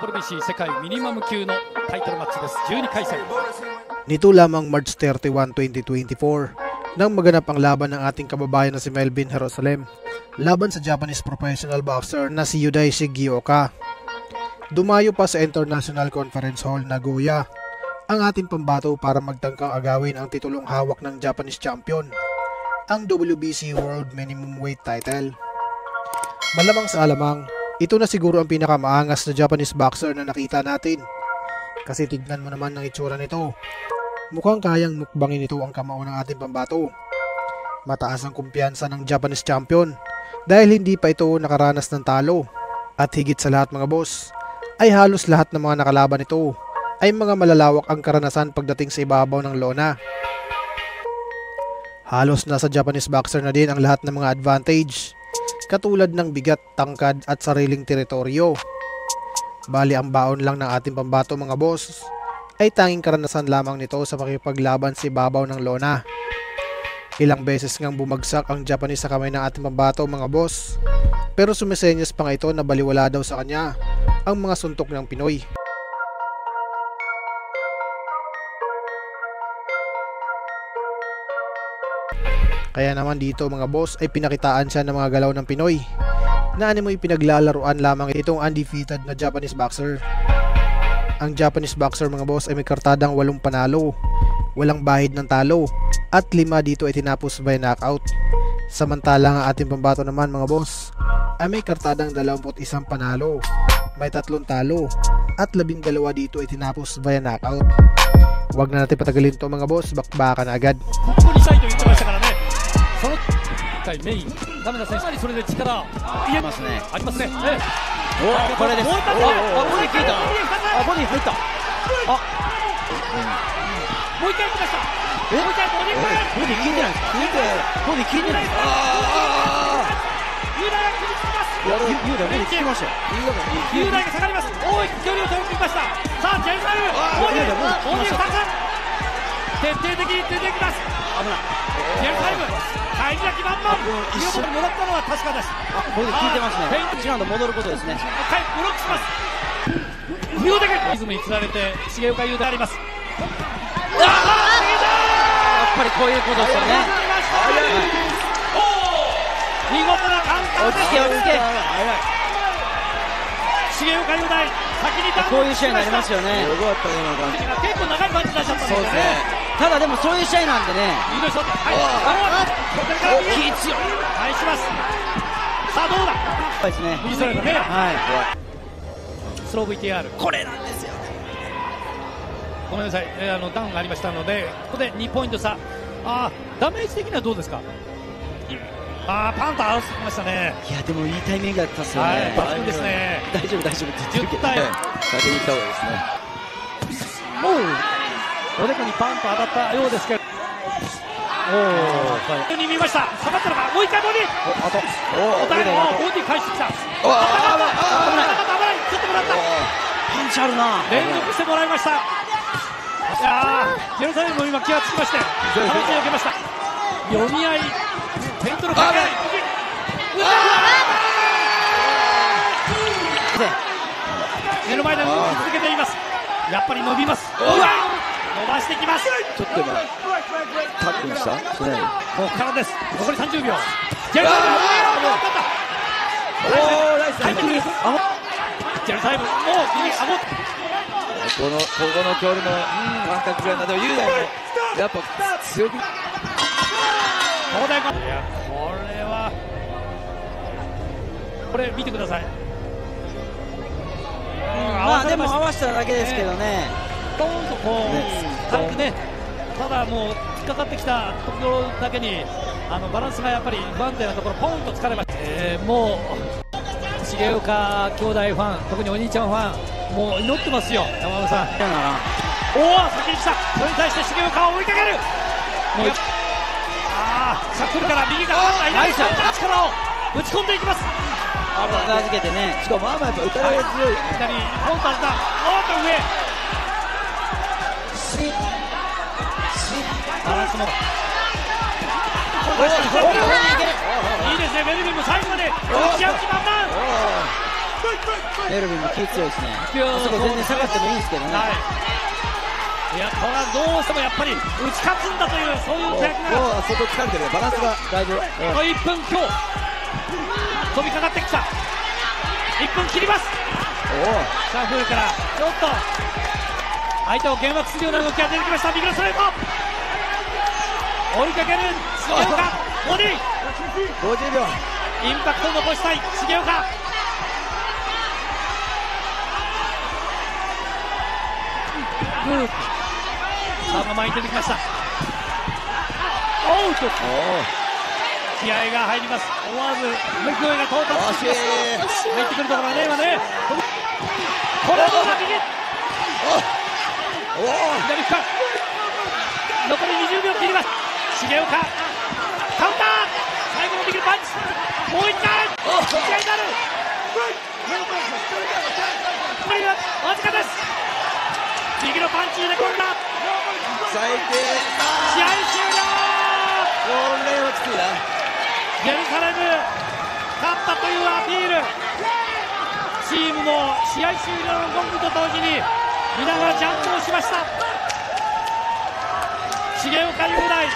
WBC 世界ミニマム級のタイトルマッチです。12回戦。Nito lamang March 31, 2024 nang maganap ang laban ng ating kababayan na si Melvin Jerusalem laban sa Japanese professional boxer na si Yudai Shigioka. Dumayo pa sa International Conference Hall Nagoya ang ating pambato para magtangkang agawin ang titulong hawak ng Japanese champion, ang WBC World Minimum Weight title. Malamang sa alamang, ito na siguro ang pinakamaangas na Japanese boxer na nakita natin. Kasi tignan mo naman ng itsura nito. Mukhang kayang mukbangin ito ang kamao ng ating pambato. Mataas ang kumpiyansa ng Japanese champion dahil hindi pa ito nakaranas ng talo. At higit sa lahat mga boss, ay halos lahat ng mga nakalaban nito ay mga malalawak ang karanasan pagdating sa ibabaw ng lona. Halos nasa Japanese boxer na din ang lahat ng mga advantage, katulad ng bigat, tangkad at sariling teritoryo. Bali ang baon lang ng ating pambato mga boss ay tanging karanasan lamang nito sa pakipaglaban sa ibabaw ng lona. Ilang beses ngang bumagsak ang Japanese sa kamay ng ating pambato mga boss, pero sumisenyas pa nga ito na baliwala daw sa kanya ang mga suntok ng Pinoy. Kaya naman dito mga boss ay pinakitaan siya ng mga galaw ng Pinoy na animoy pinaglalaruan lamang itong undefeated na Japanese boxer. Ang Japanese boxer mga boss ay may kartadang 8 panalo, walang bahid ng talo at 5 dito ay tinapos by knockout. Samantalang ang ating pambato naman mga boss ay may kartadang 21 panalo, may 3 talo at 12 dito ay tinapos by knockout. Huwag na natin patagalin to mga boss, bakbakan na agad. メイン、ダメな選手にそれで力ありますね。ありますね。お、これです。ボディ効いた。ボディ入った。もう一回行きました。もう一回ボディ効いてないですか。ボディ効いてないですか。雄大が首つきます。雄大ボディ効きましたよ。雄大が下がります。大きく距離を取りにきました。さあジェルサイム、ボディ2つ。徹底的に出てきます。危ない。ジェルサイム。開きまんまん、見事にもらったのは確かです。これで効いてますね。1ラウンド戻ることですね。はい、ブロックします。見事にリズムにつられて重岡優であります。やっぱりこういうことですよね。見事なカウンターです。落ち着け。重岡優大、先にこういう試合になりますよね。結構長いパンチ出しちゃったんですよね。ただでもそういう試合なんでね。いいでしょ。気強い。返します。さあどうだ。そうですね。右ストレートね。はい。スロー VTR。これなんですよ。ごめんなさい。ダウンがありましたので、ここで2ポイント差。ダメージ的にはどうですか。パンと合わせてきましたね。いやでもいいタイミングだったっすよね。抜群ですね。大丈夫って言ってるけど。10対。先に行った方がいいですね。おでこにパンと当たったようですけど。本当に見ました。下がったのか。もう一回ボディ。お互いのボディ返してきた。危ない。ちょっともらった。パンチあるな。連続してもらいました。いやー、ジェルサレムも今気がつきまして、話を受けました。読み合い、フェイントの掛け合い。目の前で動き続けています。やっぱり伸びます。伸ばしてきます。ちょっと今タックルした？しない。ここからです。残り30秒。ジェルサイム。ジェルサイム。もうこの距離の感覚ぐらいなど雄大もやっぱ強く。これ見てください。まあでも合わせただけですけどね。ポンとこう軽くね。ただもう引っかかってきたところだけにバランスがやっぱり不安定なところポンと疲れました。もう重岡兄弟ファン、特にお兄ちゃんファン、もう祈ってますよ、山本さん。おお、先に来た、それに対して重岡を追いかける。もうシャッフルから右がナイス、力を打ち込んでいきます。預けてね、しかもやっぱ打たれ強い。左コンタクト、おっと上。バランスも。いいですね、メルビンも最後まで打ち合う気満々。メルビンも気強いですね。あそこ全然下がってもいいんですけどね。いや、これはどうしてもやっぱり打ち勝つんだという、そういう手が相当疲れてる、バランスがだいぶ。1分強、飛びかかってきた。1分切ります。シャッフルからちょっと相手を幻惑するような動きが出てきました。右のストレート、追いかける重岡、ボディ50秒、インパクトを残したい重岡。さあ前に出てきました。おうと気合が入ります。思わず勢いが到達してきます。入ってくるところはね、今ね、これはどうだ、右左深い、残り20秒切ります。重岡カウンター、最後の右のパンチ、もう一回試合になる。残りはわずかです。右のパンチ入れ込んだ。最低。試合終了。これはきついな。ジェルサレム勝ったというアピール。チームも試合終了のゴングと同時に皆がジャンプをしました。重岡雄大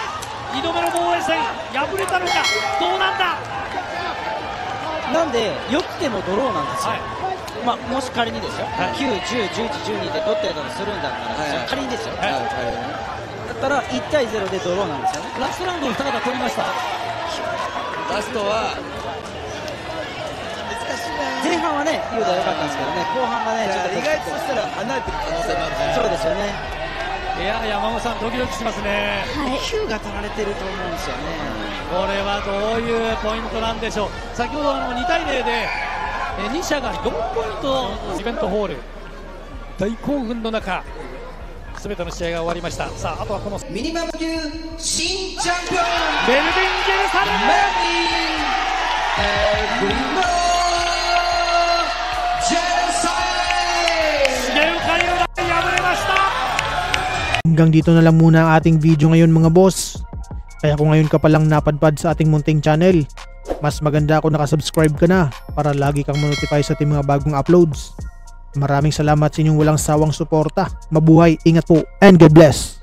2度目の防衛戦敗れたのか、どうなんだ。なんでよくてもドローなんですよ、もし仮にですよ、9、10、11、12で取ってるとするんだったら、仮にですよ、だったら1対0でドローなんですよね。ラストラウンドを2方取りました。ラストは前半はね、雄大良かったんですけどね、後半がね、ちょっと意外とそしたら離れてる可能性もあるね。そうですよね。いや、山本さんドキドキしますね。9が取られてると思うんですよね。これはどういうポイントなんでしょう。先ほど2対0で2社が4ポイント、イベントホール大興奮の中全ての試合が終わりました。さあ、あとはこのミニマム級新チャンピオンベルビン・ジェルサレム、重岡雄大敗れました。Hanggang dito na lang muna ang ating video ngayon mga boss. Kaya kung ngayon ka palang napadpad sa ating munting channel, mas maganda kung nakasubscribe ka na para lagi kang ma-notify sa ating mga bagong uploads. Maraming salamat sa inyong walang sawang suporta. Mabuhay, ingat po, and God bless!